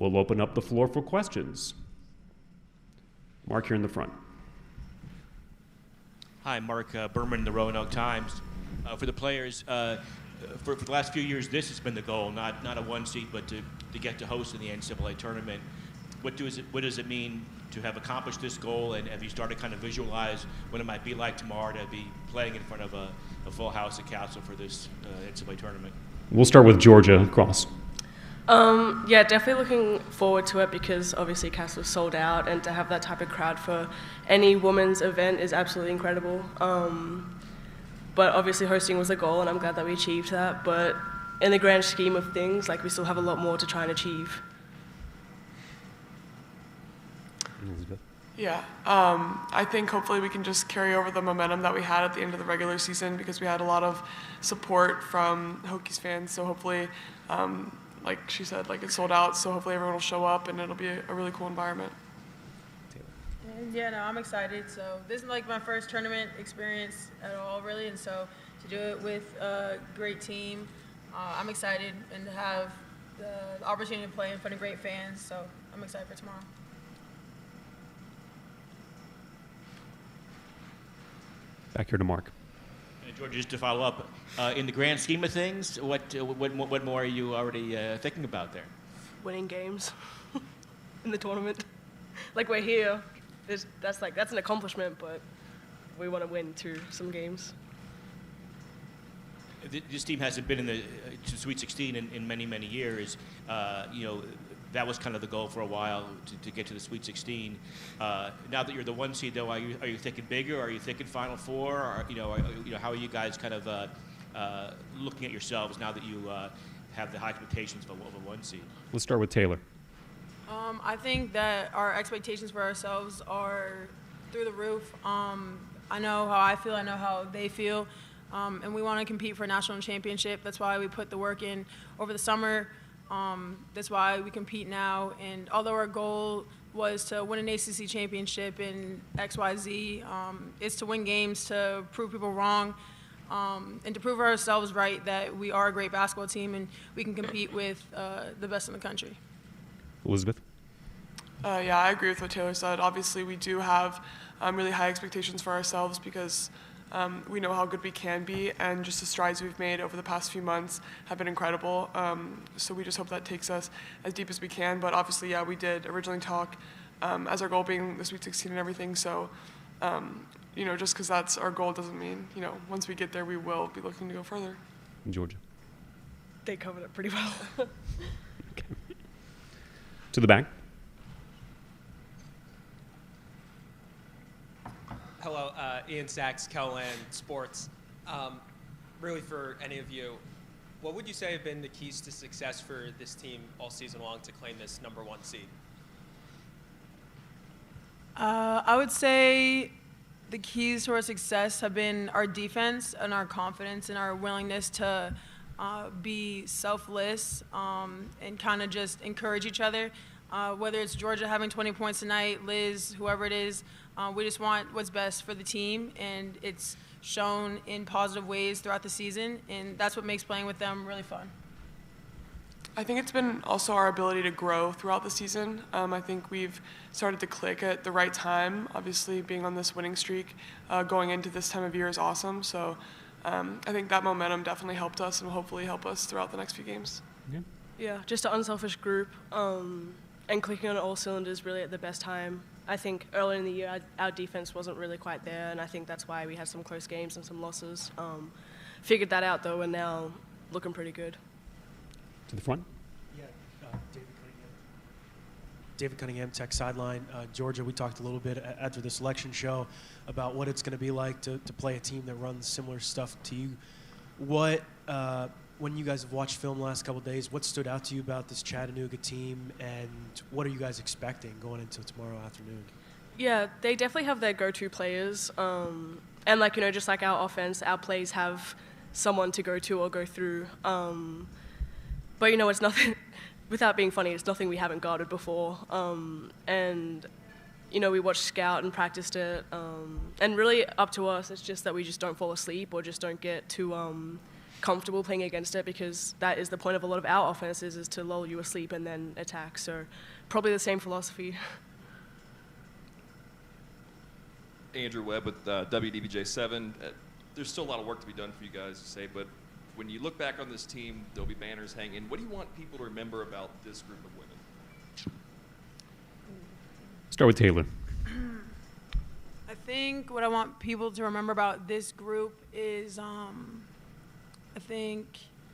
we'll open up the floor for questions. Mark, here in the front. Hi, Mark Berman, the Roanoke Times. For the players, for the last few years, this has been the goal, not a one seed, but to get to host in the NCAA tournament. What does it mean to have accomplished this goal, and have you started to kind of visualize what it might be like tomorrow to be playing in front of a full house at Castle for this NCAA tournament? We'll start with Georgia Cross. Yeah, definitely looking forward to it because obviously Castle's sold out, and to have that type of crowd for any women's event is absolutely incredible. But obviously hosting was the goal, and I'm glad that we achieved that. But in the grand scheme of things, like, we still have a lot more to try and achieve. Elizabeth. Yeah, I think hopefully we can just carry over the momentum that we had at the end of the regular season, because we had a lot of support from Hokies fans. So hopefully, like she said, like, it's sold out, so hopefully everyone will show up and it'll be a really cool environment. Yeah, no, I'm excited. So this is like my first tournament experience at all, really, and so to do it with a great team, I'm excited, and to have the opportunity to play in front of great fans. So I'm excited for tomorrow. Back here to Mark. And George, just to follow up, in the grand scheme of things, what more are you already thinking about there? Winning games in the tournament. Like, we're here. That's an accomplishment, but we want to win too, some games. This team hasn't been in the Sweet 16 in many, many years. You know, that was kind of the goal for a while, to get to the Sweet 16. Now that you're the one seed, though, are you thinking bigger? Are you thinking Final Four? Or, how are you guys kind of looking at yourselves now that you have the high expectations of a one seed? Let's start with Taylor. I think that our expectations for ourselves are through the roof. I know how I feel. I know how they feel. And we want to compete for a national championship. That's why we put the work in over the summer. That's why we compete now. And although our goal was to win an ACC championship in XYZ, it's to win games, to prove people wrong, and to prove ourselves right that we are a great basketball team and we can compete with the best in the country. Elizabeth? Yeah, I agree with what Taylor said. Obviously, we do have really high expectations for ourselves, because we know how good we can be, and just the strides we've made over the past few months have been incredible. So we just hope that takes us as deep as we can. But obviously, yeah, we did originally talk as our goal being the Sweet 16 and everything. So, just because that's our goal doesn't mean, once we get there, we will be looking to go further. Georgia. They covered it pretty well. Okay. To the back. Hello, Ian Sachs, Kelland Sports. Really, for any of you, what would you say have been the keys to success for this team all season long to claim this #1 seed? I would say the keys to our success have been our defense and our confidence and our willingness to be selfless and kind of just encourage each other. Whether it's Georgia having 20 points tonight, Liz, whoever it is, we just want what's best for the team, and it's shown in positive ways throughout the season, and that's what makes playing with them really fun. I think it's been also our ability to grow throughout the season. I think we've started to click at the right time. Obviously, being on this winning streak going into this time of year is awesome. So I think that momentum definitely helped us and will hopefully help us throughout the next few games. Yeah, just an unselfish group, and clicking on all cylinders really at the best time. I think early in the year our defense wasn't really quite there, and I think that's why we had some close games and some losses. Figured that out, though, and now looking pretty good. To the front. Yeah, David Cunningham, Tech Sideline. Georgia, we talked a little bit after the selection show about what it's going to be like to play a team that runs similar stuff to you. What, when you guys have watched film the last couple of days, what stood out to you about this Chattanooga team, and what are you guys expecting going into tomorrow afternoon? Yeah, they definitely have their go-to players. And, just like our offense, our plays have someone to go to or go through. But, it's nothing, without being funny, it's nothing we haven't guarded before. And, we watched scout and practiced it. And really up to us, it's just that we just don't fall asleep or just don't get too comfortable playing against it, because that is the point of a lot of our offenses, is to lull you asleep and then attack. So probably the same philosophy. Andrew Webb with WDBJ7. There's still a lot of work to be done for you guys to say, but when you look back on this team, there'll be banners hanging. What do you want people to remember about this group of women? Start with Taylor. I think what I want people to remember about this group is I think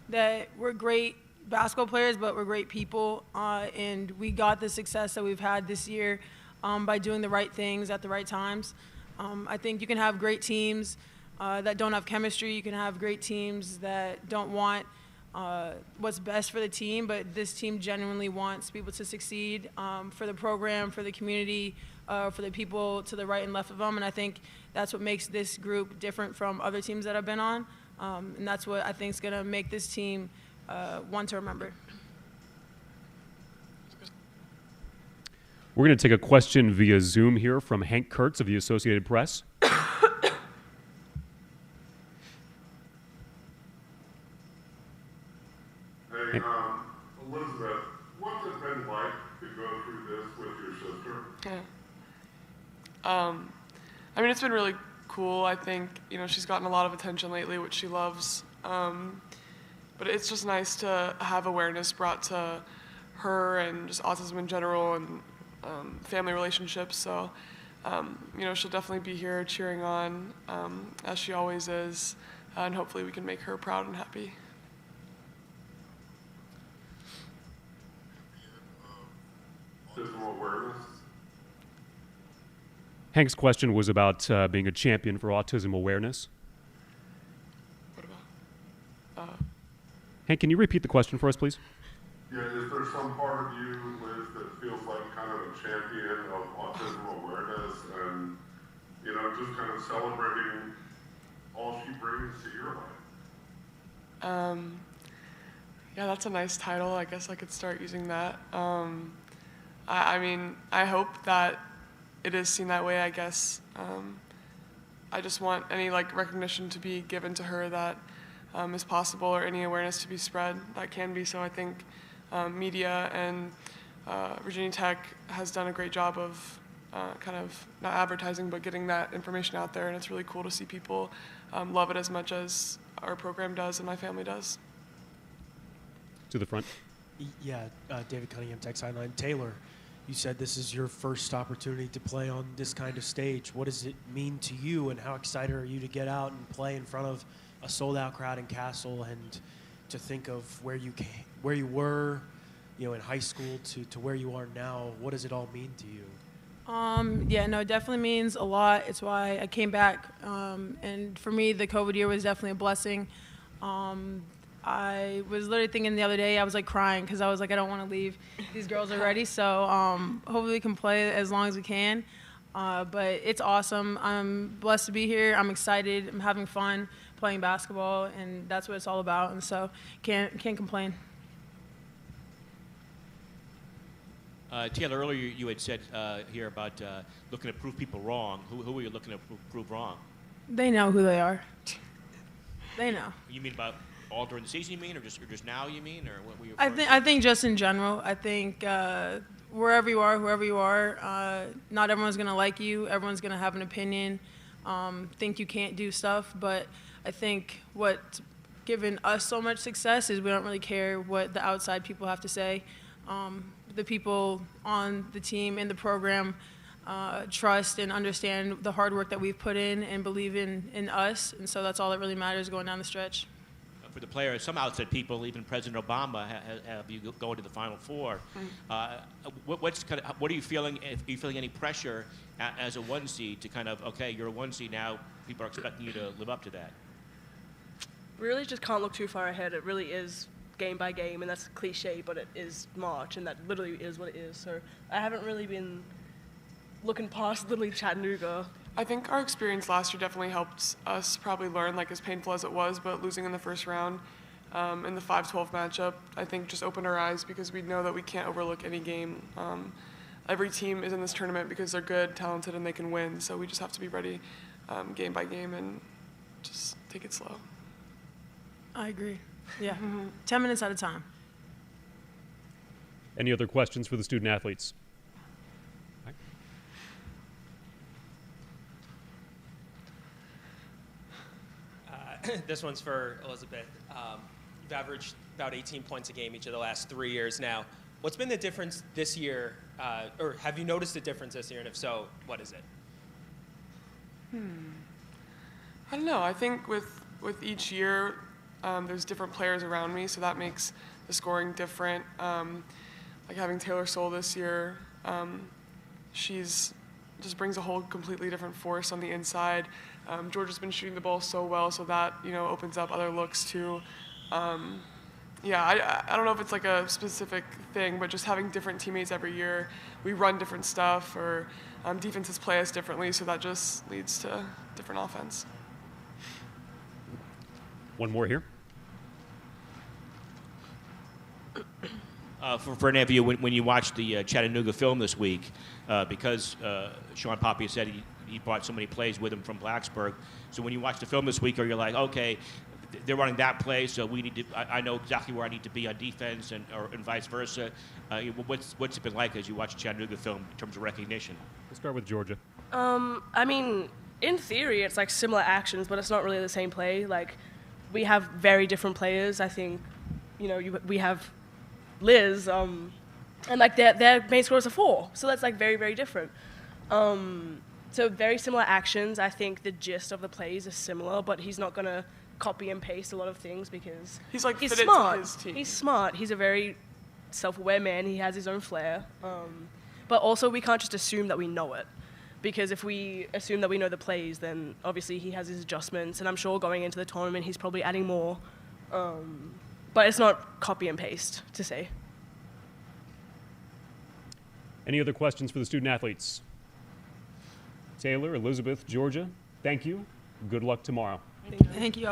that we're great basketball players, but we're great people, and we got the success that we've had this year by doing the right things at the right times. I think you can have great teams that don't have chemistry. You can have great teams that don't want what's best for the team, but this team genuinely wants people to succeed for the program, for the community, for the people to the right and left of them. And I think that's what makes this group different from other teams that I've been on. And that's what I think is going to make this team one to remember. We're going to take a question via Zoom here from Hank Kurtz of the Associated Press. Hey, Elizabeth, what's it been like to go through this with your sister? I mean, it's been really cool. I think, she's gotten a lot of attention lately, which she loves. But it's just nice to have awareness brought to her and just autism in general and family relationships. So, she'll definitely be here cheering on, as she always is, and hopefully we can make her proud and happy. Autism awareness? Hank's question was about being a champion for autism awareness. What about? Hank, can you repeat the question for us, please? Yeah, is there some part of you, Liz, that feels like kind of a champion of autism awareness and, just kind of celebrating all she brings to your life? Yeah, that's a nice title. I guess I could start using that. I mean, I hope that it is seen that way, I guess. I just want any recognition to be given to her that is possible, or any awareness to be spread that can be. So I think media and Virginia Tech has done a great job of kind of not advertising, but getting that information out there. And it's really cool to see people love it as much as our program does and my family does. To the front. Yeah, David Cunningham, Tech Sideline. Taylor, you said this is your first opportunity to play on this kind of stage. What does it mean to you, and how excited are you to get out and play in front of a sold-out crowd in Castle, and to think of where you were, in high school to where you are now? What does it all mean to you? Yeah, no, it definitely means a lot. It's why I came back. And for me, the COVID year was definitely a blessing. I was literally thinking the other day, I was crying because I was I don't want to leave. These girls are ready. So hopefully we can play as long as we can. But it's awesome. I'm blessed to be here. I'm excited. I'm having fun playing basketball, and that's what it's all about. And so can't complain. Taylor, earlier you had said here about looking to prove people wrong. Who are you looking to prove wrong? They know who they are. They know. You mean about all during the season, you mean, or just now, you mean, or what were you? I think just in general. I think wherever you are, whoever you are, not everyone's gonna like you. Everyone's gonna have an opinion, think you can't do stuff. But I think what's given us so much success is we don't really care what the outside people have to say. The people on the team and the program trust and understand the hard work that we've put in and believe in us, and so that's all that really matters going down the stretch. For the players, some outside people, even President Obama, have you going to the Final Four. What are you feeling? Are you feeling any pressure as a one seed to kind of, okay, you're a one seed now, people are expecting you to live up to that? We really just can't look too far ahead. It really is game by game, and that's cliche, but it is March, and that literally is what it is. So I haven't really been looking past literally Chattanooga. I think our experience last year definitely helped us probably learn, as painful as it was, but losing in the first round in the 5-12 matchup, I think just opened our eyes, because we know that we can't overlook any game. Every team is in this tournament because they're good, talented, and they can win, so we just have to be ready game by game and just take it slow. I agree. Yeah. 10 minutes at a time. Any other questions for the student athletes? This one's for Elizabeth. You've averaged about 18 points a game each of the last 3 years now. What's been the difference this year, or have you noticed a difference this year, and if so, what is it? I don't know. I think with each year, there's different players around me, so that makes the scoring different. Like having Taylor Soule this year, she's just brings a whole completely different force on the inside. Georgia's been shooting the ball so well, so that opens up other looks too. Yeah, I don't know if it's like a specific thing, but just having different teammates every year, we run different stuff, or defenses play us differently, so that just leads to different offense. One more here. For any of you, when you watched the Chattanooga film this week, because Sean Poppy said he brought so many plays with him from Blacksburg, so when you watch the film this week, are you like, okay, they're running that play, so we need to. I know exactly where I need to be on defense, and vice versa. What's it been like as you watch Chattanooga film in terms of recognition? We'll start with Georgia. I mean, in theory, it's like similar actions, but it's not really the same play. Like, we have very different players. I think, we have Liz, and like their main score is a 4, so that's like very, very different. So very similar actions. I think the gist of the plays is similar, but he's not gonna copy and paste a lot of things because He's smart. To his team. He's smart. He's a very self-aware man. He has his own flair. But also, we can't just assume that we know it, because if we assume that we know the plays, then obviously he has his adjustments, and I'm sure going into the tournament he's probably adding more. But it's not copy and paste to say. Any other questions for the student athletes? Taylor, Elizabeth, Georgia, thank you. Good luck tomorrow. Thank you.